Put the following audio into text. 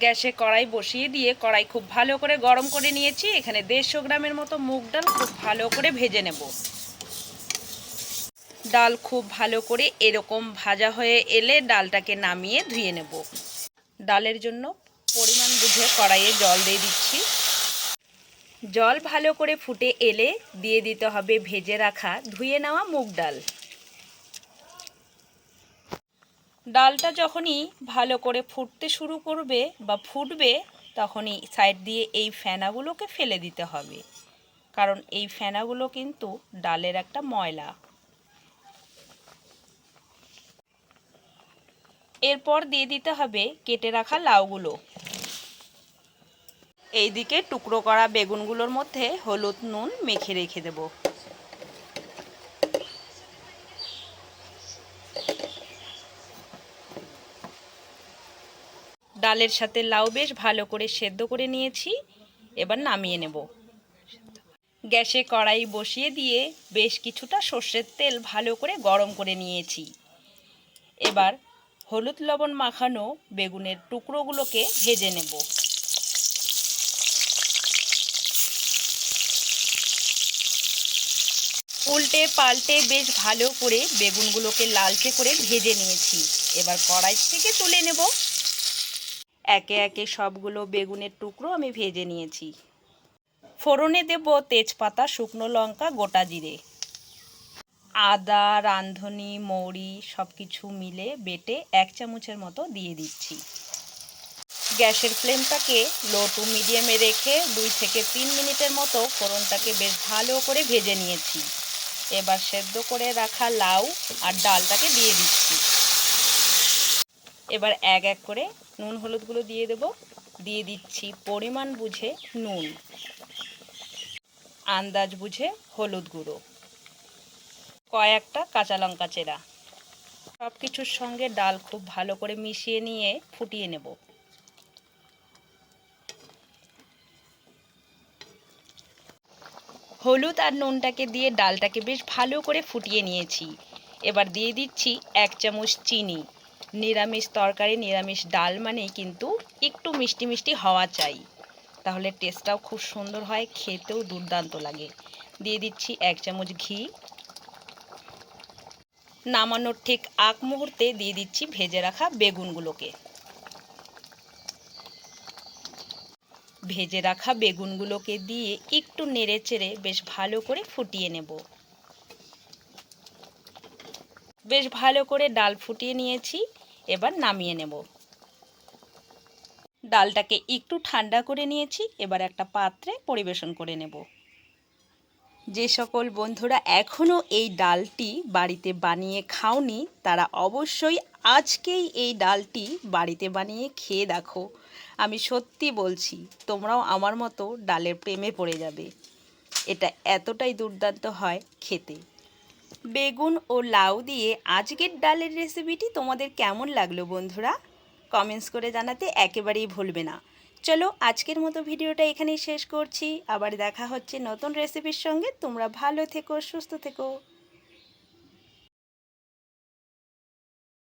গ্যাসে কড়াই বসিয়ে দিয়ে কড়াই খুব ভালো করে গরম করে নিয়েছি। এখানে 150 গ্রামের মতো মুগ ডাল খুব ভালো করে ভেজে নেব। ডাল খুব ভালো করে এরকম ভাজা হয়ে এলে ডালটাকে নামিয়ে ধুয়ে নেব। ডালের জন্য পরিমাণ বুঝে কড়াইয়ে জল দিয়ে দিচ্ছি। জল ভালো করে ফুটে এলে দিয়ে দিতে হবে ভেজে রাখা ধুয়ে নেওয়া মুগ ডাল। ডালটা যখনই ভালো করে ফুটতে শুরু করবে বা ফুটবে, তখনই সাইড দিয়ে এই ফেনাগুলোকে ফেলে দিতে হবে, কারণ এই ফেনাগুলো কিন্তু ডালের একটা ময়লা। এরপর দিয়ে দিতে হবে কেটে রাখা লাউগুলো। এইদিকে টুকরো করা বেগুনগুলোর মধ্যে হলুদ নুন মেখে রেখে দেব। ডালের সাথে লাউ বেশ ভালো করে সেদ্ধ করে নিয়েছি। এবার নামিয়ে নেব। গ্যাসে কড়াই বসিয়ে দিয়ে বেশ কিছুটা সর্ষের তেল ভালো করে গরম করে নিয়েছি। এবার হলুদ লবণ মাখানো বেগুনের টুকরোগুলোকে ভেজে নেব। উল্টে পাল্টে বেশ ভালো করে বেগুনগুলোকে লালচে করে ভেজে নিয়েছি। এবার কড়াই থেকে তুলে নেব। একে একে সবগুলো বেগুনের টুকরো আমি ভেজে নিয়েছি। ফোড়নে দেব তেজপাতা, শুকনো লঙ্কা, গোটা জিরে, আদা, রাঁধুনি, মৌরি সব কিছু মিলে বেটে 1 চামচের মতো দিয়ে দিচ্ছি। গ্যাসের ফ্লেমটাকে লো টু মিডিয়ামে রেখে 2 থেকে 3 মিনিটের মতো ফোড়নটাকে বেশ ভালো করে ভেজে নিয়েছি। এবার সেদ্ধ করে রাখা লাউ আর ডালটাকে দিয়ে দিচ্ছি। এবার এক এক করে নুন হলুদগুলো দিয়ে দেব। দিয়ে দিচ্ছি পরিমাণ বুঝে নুন, আন্দাজ বুঝে হলুদ গুঁড়ো, কয়েকটা কাঁচা লঙ্কা চেরা। সব কিছুর সঙ্গে ডাল খুব ভালো করে মিশিয়ে নিয়ে ফুটিয়ে নেব। হলুদ আর নুনটাকে দিয়ে ডালটাকে বেশ ভালো করে ফুটিয়ে নিয়েছি। এবার দিয়ে দিচ্ছি 1 চামচ চিনি। নিরামিষ তরকারি, নিরামিষ ডাল মানেই কিন্তু একটু মিষ্টি মিষ্টি হওয়া চাই, তাহলে টেস্টটাও খুব সুন্দর হয়, খেতেও দুর্দান্ত লাগে। দিয়ে দিচ্ছি 1 চামচ ঘি। নামানোর ঠিক আগ মুহূর্তে দিয়ে দিচ্ছি ভেজে রাখা বেগুনগুলোকে। ভেজে রাখা বেগুনগুলোকে দিয়ে একটু নেড়ে চেড়ে বেশ ভালো করে ফুটিয়ে নেব। বেশ ভালো করে ডাল ফুটিয়ে নিয়েছি। এবার নামিয়ে নেব। ডালটাকে একটু ঠান্ডা করে নিয়েছি। এবার একটা পাত্রে পরিবেশন করে নেব। যে সকল বন্ধুরা এখনও এই ডালটি বাড়িতে বানিয়ে খাওনি, তারা অবশ্যই আজকেই এই ডালটি বাড়িতে বানিয়ে খেয়ে দেখো। আমি সত্যি বলছি, তোমরাও আমার মতো ডালের প্রেমে পড়ে যাবে। এটা এতটাই দুর্দান্ত হয় খেতে। বেগুন ও লাউ দিয়ে আজকের ডালের রেসিপিটি তোমাদের কেমন লাগলো বন্ধুরা? কমেন্টস করে জানাতে একেবারেই ভুলবে না। চলো আজকের মতো ভিডিওটা এখানেই শেষ করছি। আবার দেখা হচ্ছে নতুন রেসিপির সঙ্গে। তোমরা ভালো থেকো, সুস্থ থেকো।